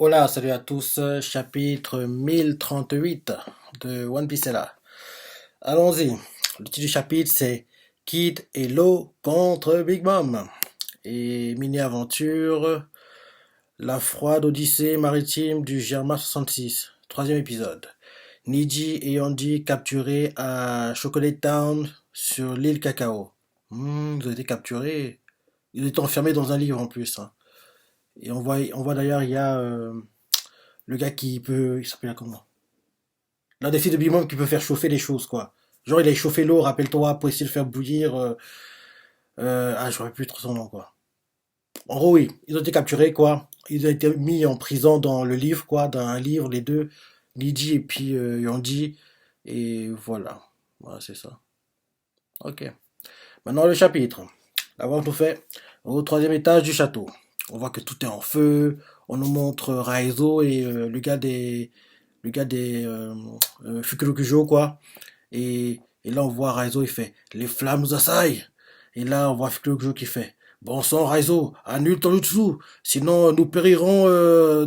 Hola, salut à tous, chapitre 1038 de One Piece est là. Allons-y. Le titre du chapitre c'est Kid et Law contre Big Mom. Et mini-aventure, la froide odyssée maritime du Germain 66. Troisième épisode. Niji et Yonji capturés à Chocolate Town sur l'île Cacao. Ils ont été capturés. Ils étaient enfermés dans un livre en plus, hein. Et on voit d'ailleurs, il y a le gars qui peut. Il s'appelle comment? L'un des fils de Big Mom qui peut faire chauffer les choses, quoi. Genre, il a chauffé l'eau, rappelle-toi, pour essayer de faire bouillir. J'aurais plus trop son nom, quoi. En gros, oui, ils ont été capturés, quoi. Ils ont été mis en prison dans le livre, quoi. Dans un livre, les deux, Niji et puis Yonji. Et voilà. Voilà, c'est ça. Ok. Maintenant, le chapitre. Avant tout fait, au troisième étage du château. On voit que tout est en feu. On nous montre Raizo et le gars des Fukurokujo, quoi. Et là, on voit Raizo, il fait les flammes nous assaillent. Et là, on voit Fukurokujo qui fait bon sang, Raizo, annule ton jutsu, sinon nous périrons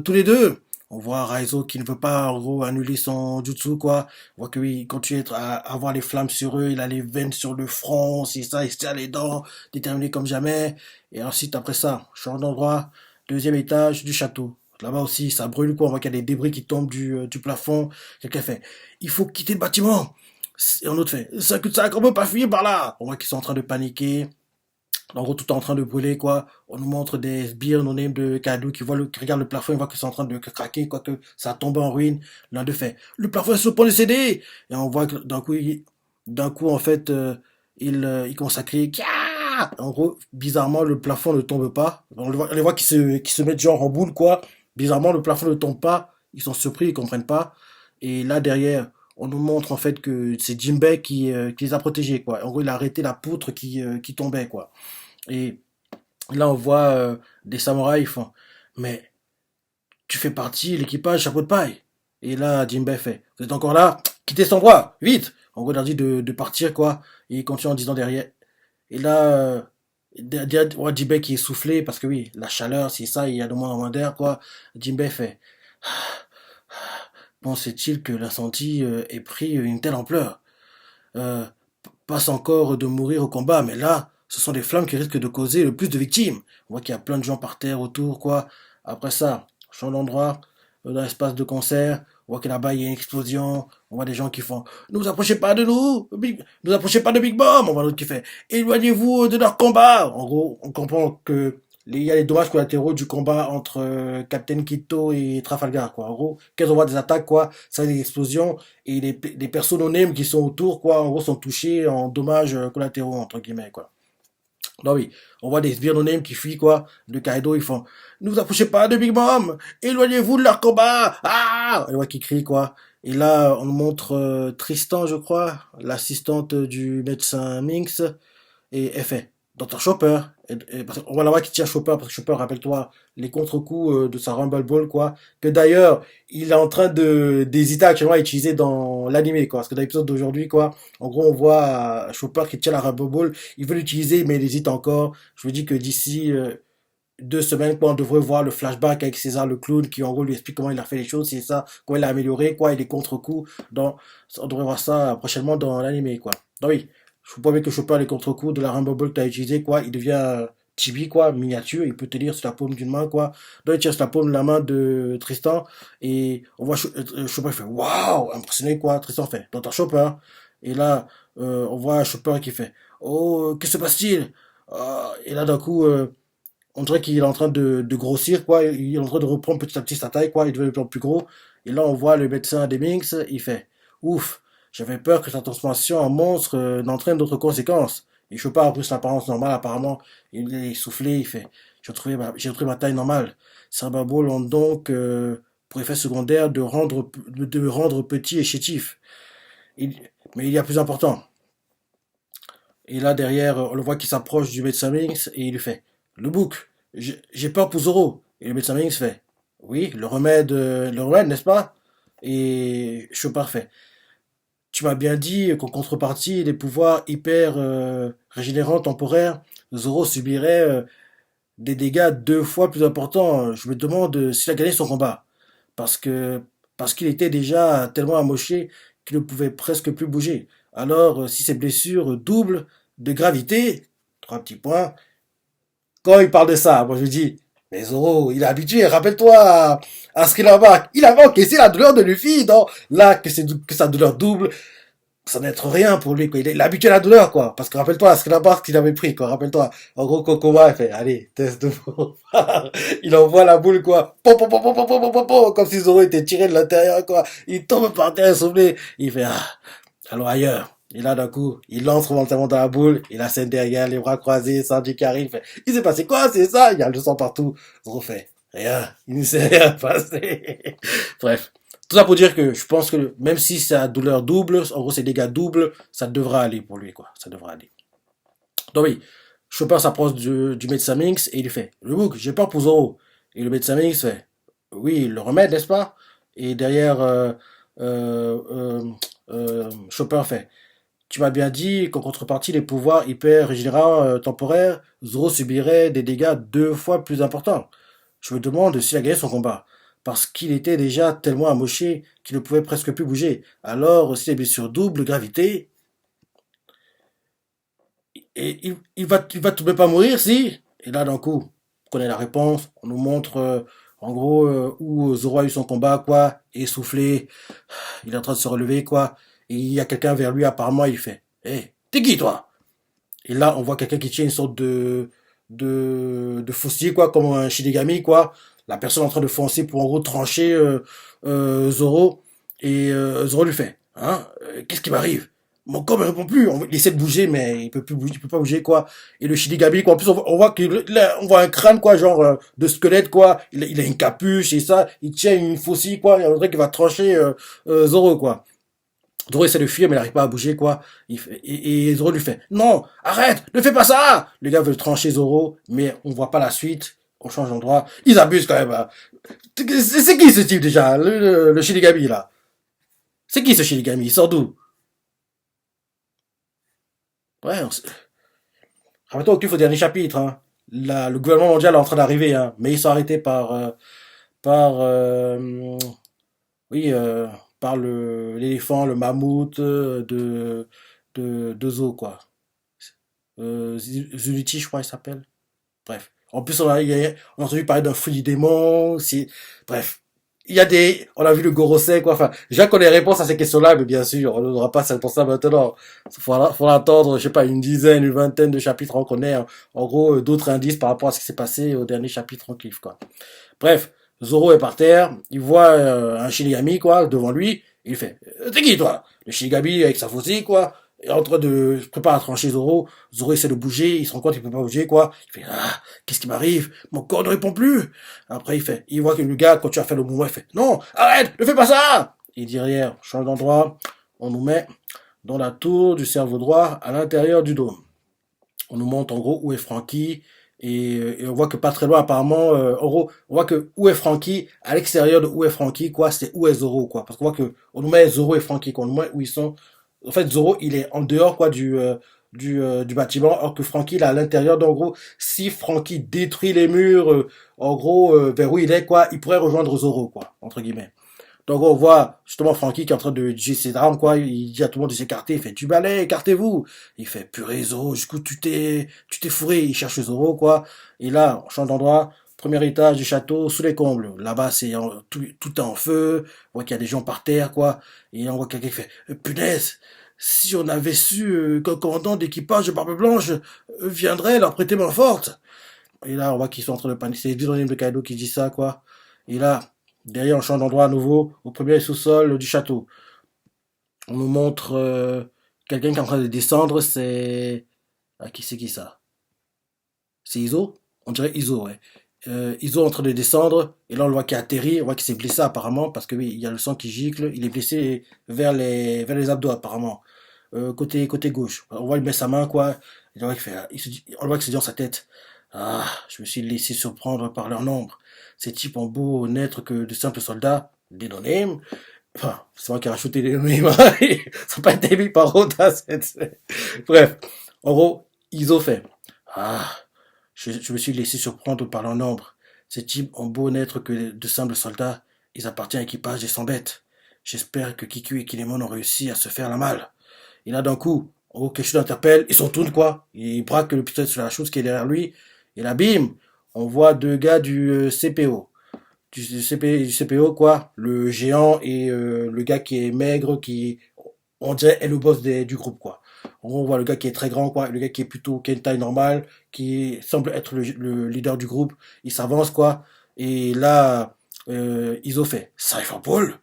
tous les deux. On voit Raizo qui ne veut pas, en gros, annuler son jutsu, quoi. On voit que oui, il continue à avoir les flammes sur eux, il a les veines sur le front, c'est ça, il se serre les dents, déterminé comme jamais. Et ensuite, après ça, change d'endroit, deuxième étage du château. Là-bas aussi, ça brûle, quoi. On voit qu'il y a des débris qui tombent du plafond. Quelqu'un fait il faut quitter le bâtiment. Et un autre fait ça, on peut pas fuir par là. On voit qu'ils sont en train de paniquer. En gros, tout est en train de brûler, quoi. On nous montre des sbires non name de Kaido qui regardent le plafond, ils voient qu'ils sont en train de craquer, quoi, que ça tombe en ruine. L'un d'eux fait le plafond est sur le point de céder. Et on voit que d'un coup, en fait, il commence à crier. Kia. En gros, bizarrement, le plafond ne tombe pas. On les voit qui se mettent genre en boule, quoi. Bizarrement, le plafond ne tombe pas. Ils sont surpris, ils comprennent pas. Et là, derrière, on nous montre en fait que c'est Jinbei qui les a protégés, quoi. En gros, il a arrêté la poutre qui tombait, quoi. Et là, on voit des samouraïs, ils font mais tu fais partie de l'équipage chapeau de paille. Et là, Jinbei fait vous êtes encore là? Quittez cet endroit, vite! En gros, il leur dit de partir, quoi. Et il continue en disant derrière. Et là, derrière, on voit Jinbei qui est soufflé, parce que oui, la chaleur, c'est ça, il y a de moins en moins d'air, quoi. Jinbei fait pensait-il que l'incendie ait pris une telle ampleur? Euh, Passe encore de mourir au combat, mais là, ce sont des flammes qui risquent de causer le plus de victimes. On voit qu'il y a plein de gens par terre autour, quoi. Après ça, on change d'endroit, dans l'espace de concert, on voit que là-bas, il y a une explosion, on voit des gens qui font « Ne vous approchez pas de nous, ne vous approchez pas de Big Bomb !» On voit l'autre qui fait « Éloignez-vous de leur combat !» En gros, on comprend que il y a les dommages collatéraux du combat entre Captain Kito et Trafalgar, quoi. En gros, quand on voit des attaques, quoi, ça des explosions, et les personnes anonymes qui sont autour, quoi, en gros, sont touchés en dommages collatéraux, entre guillemets, quoi. Non, oui, on voit des sbires anonymes qui fuient, quoi, de Kaido, ils font ne vous approchez pas de Big Mom, éloignez-vous de leur combat, ah! On voit qu'ils crient, quoi. Et là, on nous montre Tristan, je crois, l'assistante du médecin Minx, et elle fait Dr. Chopper. On va la voir qui tient Chopper, parce que Chopper, rappelle-toi, les contre-coups de sa Rumble Ball, quoi. Que d'ailleurs, il est en train d'hésiter actuellement à utiliser dans l'animé, quoi. Parce que dans l'épisode d'aujourd'hui, quoi, en gros, on voit Chopper qui tient la Rumble Ball. Il veut l'utiliser, mais il hésite encore. Je vous dis que d'ici 2 semaines, quoi, on devrait voir le flashback avec César le clown qui, en gros, lui explique comment il a fait les choses, c'est ça, comment il a amélioré, quoi, et les contre-coups. On devrait voir ça prochainement dans l'animé, quoi. Donc oui, je vous promets que Chopper, les contre-coups de la Rumble Ball que tu as utilisé, quoi, il devient chibi, quoi, miniature, il peut tenir sur la paume d'une main, quoi. Donc il tient sur la paume de la main de Tristan, et on voit Chopper fait waouh, impressionné, quoi. Tristan fait Dr. Chopper. Et là, on voit Chopper qui fait oh, que se passe-t-il? Et là, d'un coup, on dirait qu'il est en train de grossir, quoi. Il est en train de reprendre petit à petit sa taille, quoi. Il devient de plus en plus gros. Et là, on voit le médecin des Minx, il fait ouf, j'avais peur que sa transformation en monstre n'entraîne d'autres conséquences. Et Chopin a pris son apparence normale, apparemment. Il est essoufflé, il fait j'ai retrouvé ma taille normale. Certains Ball ont donc pour effet secondaire de rendre petit et chétif. Il- mais il y a plus important. Et là, derrière, on le voit qui s'approche du médecin Minx et il lui fait le bouc, j'ai peur pour Zoro. Et le médecin Minx fait oui, le remède, n'est-ce pas? Et Chopin fait tu m'as bien dit qu'en contrepartie des pouvoirs hyper régénérants temporaires, Zoro subirait des dégâts deux fois plus importants. Je me demande s'il a gagné son combat. Parce que, parce qu'il était déjà tellement amoché qu'il ne pouvait presque plus bouger. Alors, si ses blessures doublent de gravité, trois petits points, quand il parle de ça, moi je lui dis, mais Zoro, il est habitué, rappelle-toi à Skrillabak. Il avait encaissé la douleur de Luffy, non? Là, que sa douleur double, ça n'est être rien pour lui, quoi. Il est habitué à la douleur, quoi. Parce que rappelle-toi, Skrillabak qu'il avait pris, quoi. Rappelle-toi. En gros, Kokoma, il fait, allez, test de faux. Il envoie la boule, quoi. Pom, pom, pom, pom, pom, pom, pom, pom, comme si Zoro était tiré de l'intérieur, quoi. Il tombe par terre, soufflé. Il fait, ah, allons ailleurs. Et là, d'un coup, il lance momentanément dans la boule, et la scène derrière, les bras croisés, Sanji qui arrive, fait, il s'est passé quoi, c'est ça? Il y a le sang partout. Zoro fait, rien, il ne s'est rien passé. Bref. Tout ça pour dire que je pense que même si sa douleur double, en gros ses dégâts doubles, ça devra aller pour lui, quoi. Ça devra aller. Donc oui, Chopper s'approche du médecin Minx et il lui fait, le bouc, j'ai peur pour Zoro. Et le médecin Minx fait, oui, le remède, n'est-ce pas? Et derrière, Chopper fait, tu m'as bien dit qu'en contrepartie des pouvoirs hyper régénérants temporaires, Zoro subirait des dégâts deux fois plus importants. Je me demande s'il a gagné son combat. Parce qu'il était déjà tellement amoché qu'il ne pouvait presque plus bouger. Alors, si les blessures double gravité, et il va tout de même pas mourir, si? Et là, d'un coup, on connaît la réponse. On nous montre, en gros, où Zoro a eu son combat, quoi, essoufflé. Il est en train de se relever, quoi. Et il y a quelqu'un vers lui, apparemment, il fait, hé, hey, t'es qui, toi? Et là, on voit quelqu'un qui tient une sorte de faucille, quoi, comme un Shinigami, quoi. La personne en train de foncer pour, en gros, trancher Zoro. Et Zoro lui fait, hein, qu'est-ce qui m'arrive? Mon corps ne répond plus. Il essaie de bouger, mais il peut plus bouger, il peut pas bouger, quoi. Et le Shinigami, quoi. En plus, on voit on voit un crâne, quoi, genre de squelette, quoi. Il a une capuche et ça. Il tient une faucille, quoi. Il y a un truc qui va trancher Zoro, quoi. Zoro essaie de fuir, mais il n'arrive pas à bouger, quoi. Et Zoro lui fait, non, arrête, ne fais pas ça! Le gars veut trancher Zoro, mais on voit pas la suite. On change d'endroit. Ils abusent quand même, hein. C'est qui ce type déjà? Le Shinigami, là? C'est qui ce Shinigami? Il sort d'où? Ouais, rappelle-toi qu'il faut dernier chapitre, hein. Le gouvernement mondial est en train d'arriver, hein. Mais ils sont arrêtés par, oui, par l'éléphant, le mammouth de Zo, quoi. Zuluchi, je crois, il s'appelle. Bref. En plus, on a entendu parler d'un fruit du démon. Bref. Il y a on a vu le Gorosei, quoi. Enfin, déjà qu'on a les réponses à ces questions-là, mais bien sûr, on n'aura pas pour ça maintenant. Faudra attendre, je sais pas, une dizaine, une vingtaine de chapitres avant qu'on ait, en gros, d'autres indices par rapport à ce qui s'est passé au dernier chapitre en cliff, quoi. Bref. Zoro est par terre, il voit un Shinigami, quoi, devant lui, il fait, t'es qui, toi? Le Shinigami avec sa faucille, quoi, est en train de se préparer à trancher Zoro. Zoro essaie de bouger, il se rend compte qu'il peut pas bouger, quoi. Il fait, ah, qu'est-ce qui m'arrive? Mon corps ne répond plus. Après, il voit que le gars, quand tu as fait le mouvement, il fait, non, arrête, ne fais pas ça! Et derrière, change d'endroit, on nous met dans la tour du cerveau droit, à l'intérieur du dôme. On nous montre en gros où est Frankie, et on voit que pas très loin apparemment, en gros, on voit que où est Frankie, à l'extérieur de où est Frankie, quoi, c'est où est Zoro, quoi. Parce qu'on voit que on nous met Zoro et Frankie, quoi, on nous met où ils sont. En fait, Zoro, il est en dehors, quoi, du bâtiment, alors que Frankie, il est à l'intérieur. Donc, en gros, si Frankie détruit les murs, en gros, vers où il est, quoi, il pourrait rejoindre Zoro, quoi, entre guillemets. Donc on voit justement Frankie qui est en train de utiliser ses armes, quoi. Il dit à tout le monde de s'écarter. Il fait, du balai, écartez-vous. Il fait, purée, Zoro, du coup, tu t'es fourré. Il cherche Zoro, quoi. Et là, on change d'endroit. Premier étage du château, sous les combles. Là-bas, tout est en feu. On voit qu'il y a des gens par terre, quoi. Et on voit quelqu'un qui fait, punaise, si on avait su qu'un commandant d'équipage de Barbe Blanche viendrait leur prêter main forte. Et là, on voit qu'ils sont en train de paniquer. C'est Vizorine de Kaido qui dit ça, quoi. Et là, derrière, on change d'endroit à nouveau, au premier sous-sol du château. On nous montre quelqu'un qui est en train de descendre, c'est... Ah, qui c'est qui ça? C'est Iso? On dirait Iso, ouais. Iso est en train de descendre, et là on le voit qui atterrit, on voit qu'il s'est blessé apparemment, parce que oui, il y a le sang qui gicle, il est blessé vers les abdos apparemment, côté gauche. On voit il met sa main, quoi, et on voit on voit qu'il se dit dans sa tête, ah, je me suis laissé surprendre par leur nombre. Ces types ont beau n'être que de simples soldats, des non-names, enfin, c'est moi qui ai rajouté des non-names, ils sont pas été mis par Oda, bref, en gros, Iso fait, ah, Je me suis laissé surprendre par leur nombre. Ces types ont beau n'être que de simples soldats, ils appartiennent à l'équipage des 100 bêtes. J'espère que Kiku et Kinemon ont réussi à se faire la malle. Et là, d'un coup, en gros, quelque chose l'interpelle, ils se retournent, quoi. Il braque le pistolet sur la chose qui est derrière lui. Et là, bim, on voit deux gars du CPO. Du CPO, quoi. Le géant et le gars qui est maigre, qui, on dirait, est le boss du groupe, quoi. En gros, on voit le gars qui est très grand, quoi. Le gars qui a une taille normale, qui semble être le leader du groupe. Il s'avance, quoi. Et là, Iso fait Cypher Paul.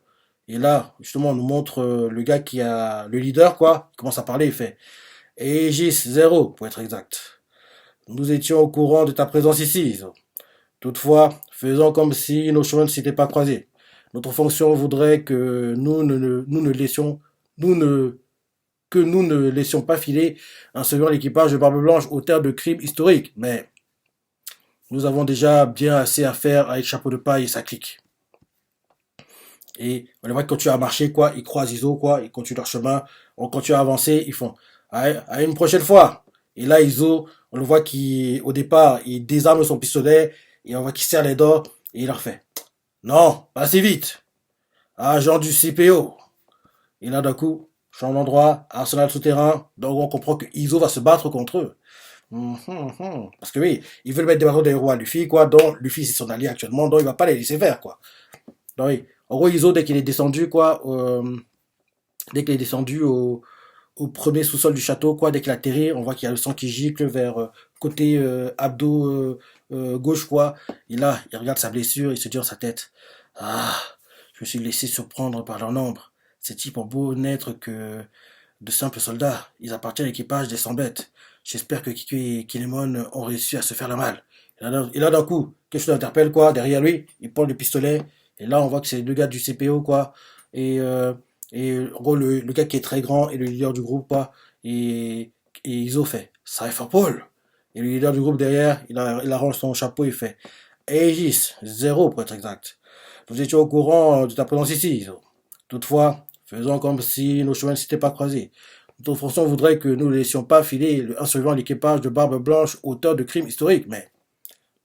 Et là, justement, on nous montre le gars qui a le leader, quoi. Il commence à parler, il fait Aegis 0, pour être exact. Nous étions au courant de ta présence ici, Iso. Toutefois, faisons comme si nos chemins ne s'étaient pas croisés. Notre fonction voudrait que nous ne laissions, nous ne, que nous ne laissions pas filer un second l'équipage de Barbe Blanche au terme de crimes historiques. Mais nous avons déjà bien assez à faire avec Chapeau de Paille et sa clique. Et on voit que quand tu as marché, quoi, ils croisent Iso, quoi, ils continuent leur chemin. On continue à avancer, ils font à une prochaine fois. Et là, Iso, on le voit qu'au départ, il désarme son pistolet, et on voit qu'il serre les dents, et il leur fait non, pas si vite. Agent du CPO. Et là, d'un coup, change d'endroit, arsenal souterrain, donc on comprend que Iso va se battre contre eux. Parce que oui, ils veulent mettre des bâtons des héros à Luffy, quoi, donc Luffy c'est son allié actuellement, donc il va pas les laisser faire, quoi. Donc oui, en gros, Iso, dès qu'il est descendu, quoi, dès qu'il est descendu au premier sous-sol du château, quoi, dès qu'il atterrit, on voit qu'il y a le sang qui gicle vers côté abdos gauche, quoi. Et là, il regarde sa blessure, il se dit dans sa tête, ah, je me suis laissé surprendre par leur nombre. Ces types ont beau n'être que de simples soldats, ils appartiennent à l'équipage des 100 bêtes. J'espère que Kiku et Kinemon ont réussi à se faire la malle. Et là d'un coup, quelque chose l'interpelle, quoi, derrière lui, il prend le pistolet, et là on voit que c'est les deux gars du CPO, quoi, et, euh, et en gros le gars qui est très grand et le leader du groupe, quoi, et Iso fait Cypher Paul. Et le leader du groupe derrière, il arrange son chapeau, il fait Aegis, 0 pour être exact. Nous étions au courant de ta présence ici, Iso. Toutefois, faisons comme si nos chemins ne s'étaient pas croisés. Notre fonction voudrait que nous ne laissions pas filer un survivant à l'équipage de Barbe Blanche, auteur de crimes historiques, mais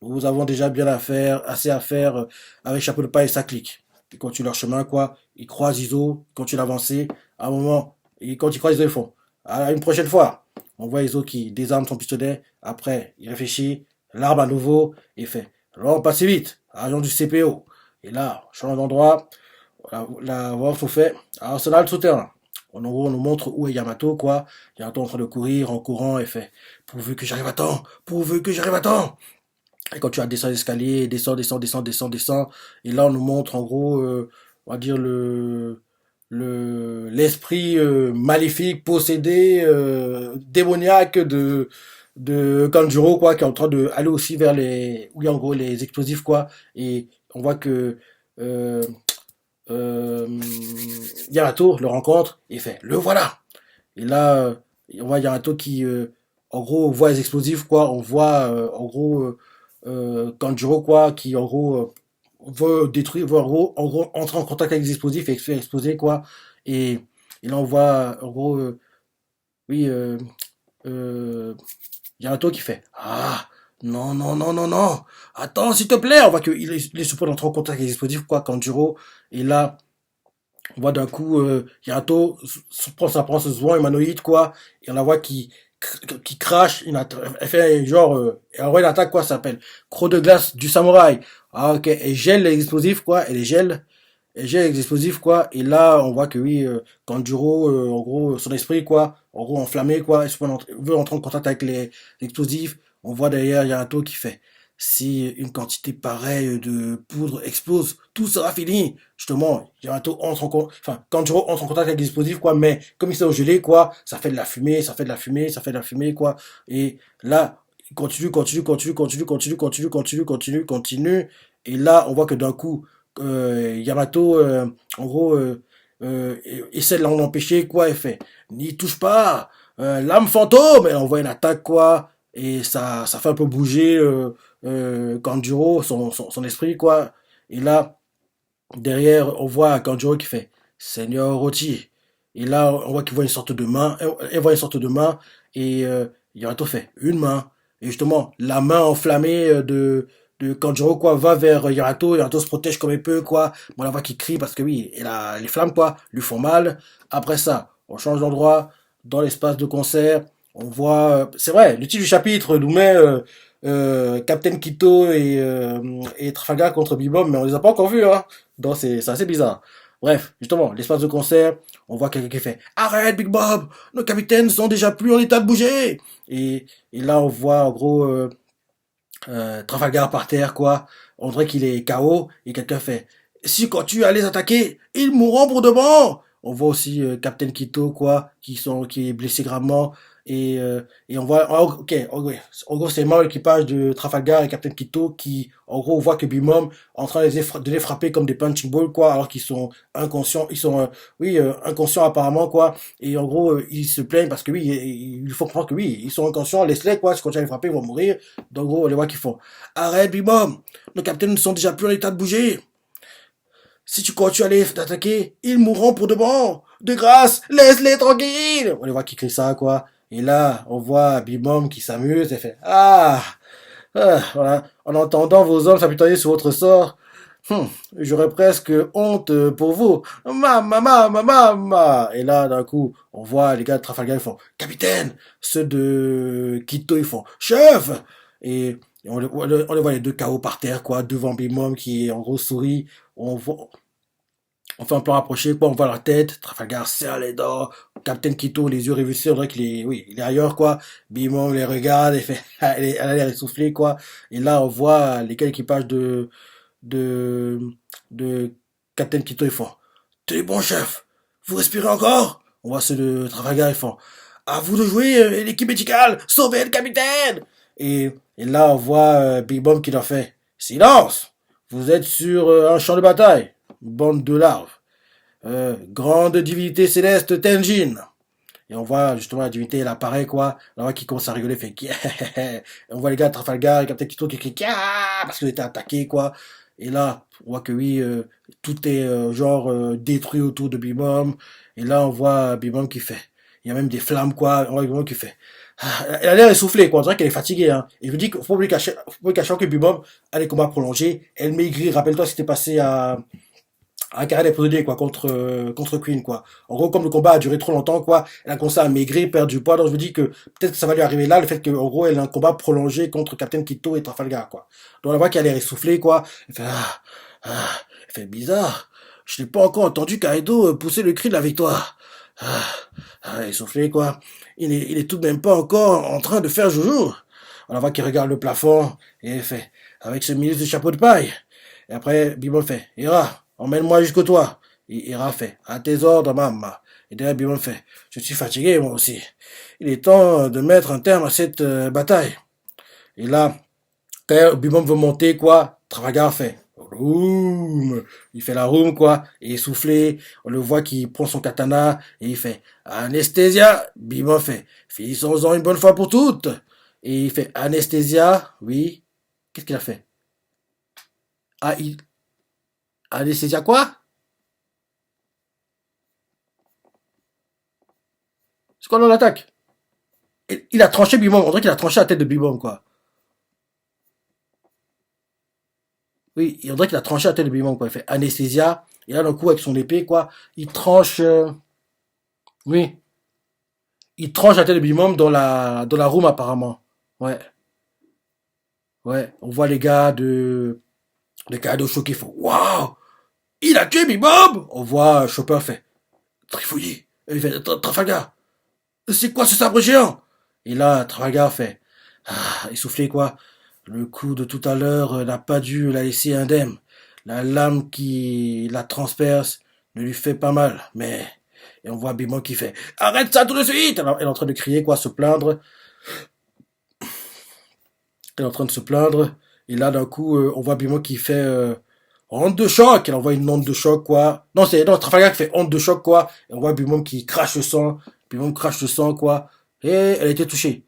nous avons déjà bien assez à faire avec Chapeau de Paille et sa clique. Ils continuent leur chemin, quoi. Ils croisent Iso, ils continuent d'avancer. À un moment, quand ils croisent Iso, ils font à une prochaine fois. On voit Iso qui désarme son pistolet. Après, il réfléchit, l'arme à nouveau, et fait non, pas si vite, agent du CPO. Et là, change d'endroit, la voix faut fait Arsenal souterrain. En gros, on nous montre où est Yamato, quoi. Yamato en train de courir, en courant, et fait pourvu que j'arrive à temps, pourvu que j'arrive à temps. Et quand tu as descendu l'escalier, descend. Et là, on nous montre en gros, on va dire l'esprit maléfique, possédé, démoniaque de Kanjuro, quoi, qui est en train de aller aussi vers les, oui, en gros, les explosifs, quoi. Et on voit que euh, euh, Yamato le rencontre et fait le voilà. Et là, on voit Yamato qui, en gros, voit les explosifs, quoi. On voit, en gros, Kanjuro, quoi, qui, en gros, veut détruire, veut, en gros, entrer en contact avec les explosifs et se faire exploser, quoi. Et, et là, on voit, en gros, oui, euh, Yamato qui fait ah, non, attends, s'il te plaît. On voit qu'il est supposé entrer en contact avec les explosifs, quoi, Kanjuro. Et là, on voit d'un coup Yamato prend ce soin humanoïde, quoi, et on la voit qui crache, elle fait genre, elle envoie une attaque, quoi, ça s'appelle croc de glace du samouraï. Ah ok, elle gèle les explosifs, quoi, elle gèle les explosifs, quoi, et là on voit que oui, Kanjuro, en gros, son esprit, quoi, en gros enflammé, quoi, veut entrer en contact avec les explosifs. On voit derrière Yamato qui fait si une quantité pareille de poudre explose, tout sera fini. Justement, Yamato enfin, Kanjuro entre en contact avec l'explosif, quoi, mais comme il s'est gelé, quoi, ça fait de la fumée, quoi. Et là, il continue. Et là, on voit que d'un coup, Yamato, en gros, essaie de l'en empêcher, quoi, et fait, n'y touche pas, l'âme fantôme, et on voit une attaque, quoi, et ça fait un peu bouger, Kanjuro, son esprit, quoi. Et là, derrière, on voit Kanjuro qui fait Seigneur Orochi. Et là, on voit qu'il voit une sorte de main. Elle voit une sorte de main. Et Yamato fait une main. Et justement, la main enflammée de Kanjuro, quoi, va vers Yarato. Yarato se protège comme il peut, quoi. On la voit qui crie parce que oui, les flammes, quoi, lui font mal. Après ça, on change d'endroit, dans l'espace de concert. On voit, c'est vrai, le titre du chapitre nous met Captain Kito et Trafalgar contre Bebop, mais on les a pas encore vus, hein. Donc c'est assez bizarre. Bref, justement, l'espace de concert, on voit quelqu'un qui fait Arrête, Big Bob, nos capitaines sont déjà plus en état de bouger. Et là, on voit en gros Trafalgar par terre, quoi. On dirait qu'il est KO. Et quelqu'un fait Si quand tu allais attaquer, ils mourront pour de bon. On voit aussi Captain Kito, quoi, qui est blessé gravement. Et on voit, ok, en gros, c'est moi l'équipage de Trafalgar et Captain Kito qui, en gros, on voit que Bimom est en train de les frapper comme des punching balls, quoi, alors qu'ils sont inconscients, ils sont, oui, inconscients apparemment, quoi. Et en gros, ils se plaignent parce que oui, il faut comprendre que oui, ils sont inconscients, laisse-les, quoi, si quand tu vas les frapper, ils vont mourir. Donc, en gros, on les voit qui font Arrête, Bimom, nos capitaines ne sont déjà plus en état de bouger. Si tu continues à les attaquer, ils mourront pour de bon. De grâce, laisse-les tranquilles. On les voit qui crient ça, quoi. Et là, on voit Bimom qui s'amuse et fait voilà. En entendant vos hommes s'apitoyer sur votre sort, j'aurais presque honte pour vous. Ma. Et là, d'un coup, on voit les gars de Trafalgar, ils font Capitaine. Ceux de Quito, ils font Chef. Et on les voit les deux KO par terre, quoi, devant Bimom qui, en gros, sourit. On voit, on fait un peu rapprocher, quoi, on voit la tête, Trafalgar serre les dents, Captain Quito, les yeux révulsés, on dirait qu'il est, oui, il est ailleurs, quoi. Bimon les regarde, et fait, elle a l'air essoufflée, quoi. Et là, on voit les quel équipage de, de Captain Quito, ils font, T'es bon, chef, vous respirez encore? On voit ceux de Trafalgar, ils font, à vous de jouer, l'équipe médicale, sauvez le capitaine! Et là, on voit Big Bomb qui leur fait, silence! Vous êtes sur un champ de bataille, bande de larves. Grande divinité céleste Tenjin. Et on voit justement la divinité, elle apparaît quoi. On voit qui commence à rigoler, fait et on voit les gars de Trafalgar et Captain Kito qui crient parce qu'ils étaient attaqués quoi. Et là, on voit que oui, tout est genre détruit autour de Bimom. Et là, on voit Bimom qui fait. Il y a même des flammes quoi. On voit Bimom qui fait. Elle a l'air essoufflée quoi. On dirait qu'elle est fatiguée. Hein. Et je vous dis qu'il faut pas cacher que Bimom a des combats prolongés. Elle maigrit. Rappelle-toi ce qui s'était passé à carré d'être quoi contre Queen quoi. En gros comme le combat a duré trop longtemps quoi, elle a commencé à maigrir, perdre du poids donc je me dis que peut-être que ça va lui arriver là le fait que en gros elle a un combat prolongé contre Captain Kito et Trafalgar quoi. Donc on la voit qu'elle est essoufflée quoi. Elle fait elle fait bizarre. Je n'ai pas encore entendu Kaido pousser le cri de la victoire. Essoufflé quoi. Il est tout de même pas encore en train de faire joujou. On la voit qu'il regarde le plafond et elle fait avec ce ministre de chapeau de paille. Et après, Bibon fait, Ira, emmène-moi jusqu'au toit. Et Ira fait, à tes ordres, maman. Et derrière, Bibon fait, je suis fatigué, moi aussi. Il est temps de mettre un terme à cette bataille. Et là, quand Bibon veut monter, quoi, Trafalgar fait, room. Il fait la room, quoi, et essoufflé. On le voit qu'il prend son katana, et il fait, anesthésia. Bibon fait, finissons-en une bonne fois pour toutes. Et il fait, anesthésia, oui. Qu'est-ce qu'il a fait? Ah, anesthésia quoi? C'est quoi dans l'attaque? Il a tranché Bibom. On dirait qu'il a tranché la tête de Bibom, quoi. Oui, on dirait qu'il a tranché la tête de Bibom, quoi. Il fait anesthésia. Et là, d'un coup, avec son épée, quoi, il tranche. Oui, il tranche la tête de Bibom dans la room, apparemment. Ouais, ouais. On voit les gars de choqués font Waouh! Il a tué Bibom! On voit Chopper fait Trifouillis. Et il fait Trafalgar. C'est quoi ce sabre géant? Et là, Trafalgar fait essoufflé, quoi. Le coup de tout à l'heure n'a pas dû la laisser indemne. La lame qui la transperce ne lui fait pas mal, mais... Et on voit Bimon qui fait Arrête ça tout de suite! Alors, elle est en train de crier, quoi, se plaindre. Elle est en train de se plaindre. Et là, d'un coup, on voit Bimon qui fait honte de choc. Elle envoie une onde de choc, quoi. Non, c'est Trafalgar qui fait honte de choc, quoi. Et on voit Bimon qui crache le sang. Bimon crache le sang, quoi. Et elle a été touchée.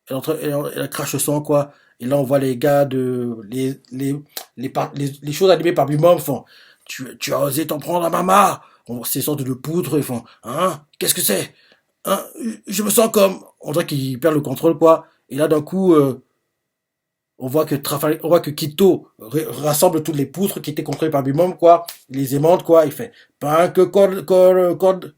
Elle crache le sang, quoi. Et là, on voit les gars les choses animées par Bimom font, tu as osé t'en prendre à Mama. Ces sortes de poudre, ils font, hein, qu'est-ce que c'est? Hein, je me sens comme, on dirait qu'ils perdent le contrôle, quoi. Et là, d'un coup, On voit que Quito rassemble toutes les poutres qui étaient contrôlées par Bimom, quoi. Il les aimante, quoi. Il fait, pas que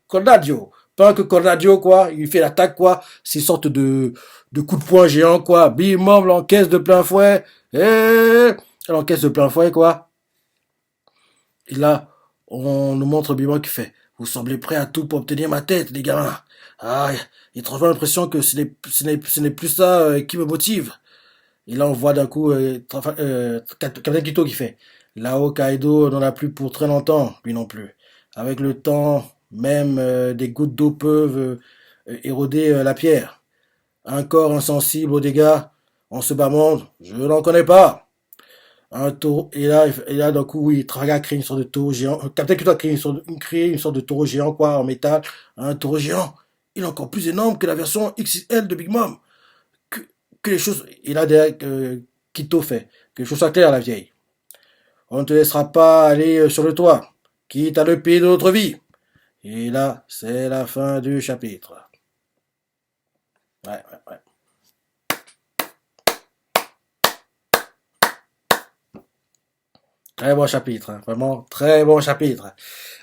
Cordadio. Pas que Cordadio, quoi. Il fait l'attaque, quoi. Ces sortes de coups de poing géants, quoi. Bimom l'encaisse de plein fouet. Elle encaisse de plein fouet, quoi. Et là, on nous montre Bimom qui fait, vous semblez prêt à tout pour obtenir ma tête, les gamins. Ah, il trouve l'impression que ce n'est plus ça qui me motive. Et là, on voit d'un coup Captain Kito qui fait. Là-haut, Kaido n'en a plus pour très longtemps, lui non plus. Avec le temps, même des gouttes d'eau peuvent éroder la pierre. Un corps insensible aux dégâts en ce bas monde, je n'en connais pas. Un taureau, et là d'un coup, oui, Traga crée une sorte de taureau géant. Captain Kito a créé une sorte de taureau géant, quoi, en métal. Un taureau géant. Il est encore plus énorme que la version XL de Big Mom. Que, que les choses. Et là, derrière, Quito fait. Que les choses soient claires, la vieille. On ne te laissera pas aller sur le toit, quitte à le payer de notre vie. Et là, c'est la fin du chapitre. Ouais, ouais, ouais. Très bon chapitre, hein. Vraiment, très bon chapitre.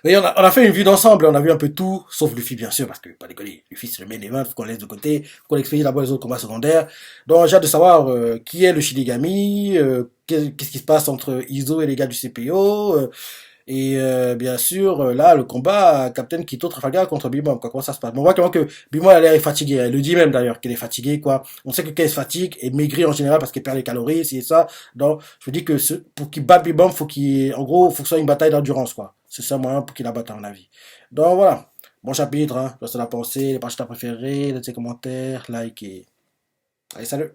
Et on a fait une vue d'ensemble, on a vu un peu tout, sauf Luffy bien sûr, parce que, pas déconner, Luffy c'est le main event, faut qu'on laisse de côté, faut qu'on expédie d'abord les autres combats secondaires. Donc j'ai hâte de savoir qui est le Shinigami, qu'est-ce qui se passe entre Izo et les gars du CPO, bien sûr, là, le combat Captain Kito Trafalgar contre Bimom, quoi, comment ça se passe. Mais on voit clairement que Bimom, elle est fatiguée. Elle le dit même d'ailleurs qu'elle est fatiguée, quoi. On sait que quand elle se fatigue, elle maigrit en général parce qu'elle perd les calories, c'est ça. Donc, je me dis que pour qu'il batte Bimom, en gros, faut que ce soit une bataille d'endurance, quoi. C'est ça, moyen pour qu'il la batte, à mon avis. Donc, voilà. Bon chapitre, hein. Je te la pensée, les pages que t'as préférées, laissez des commentaires, like et... Allez, salut!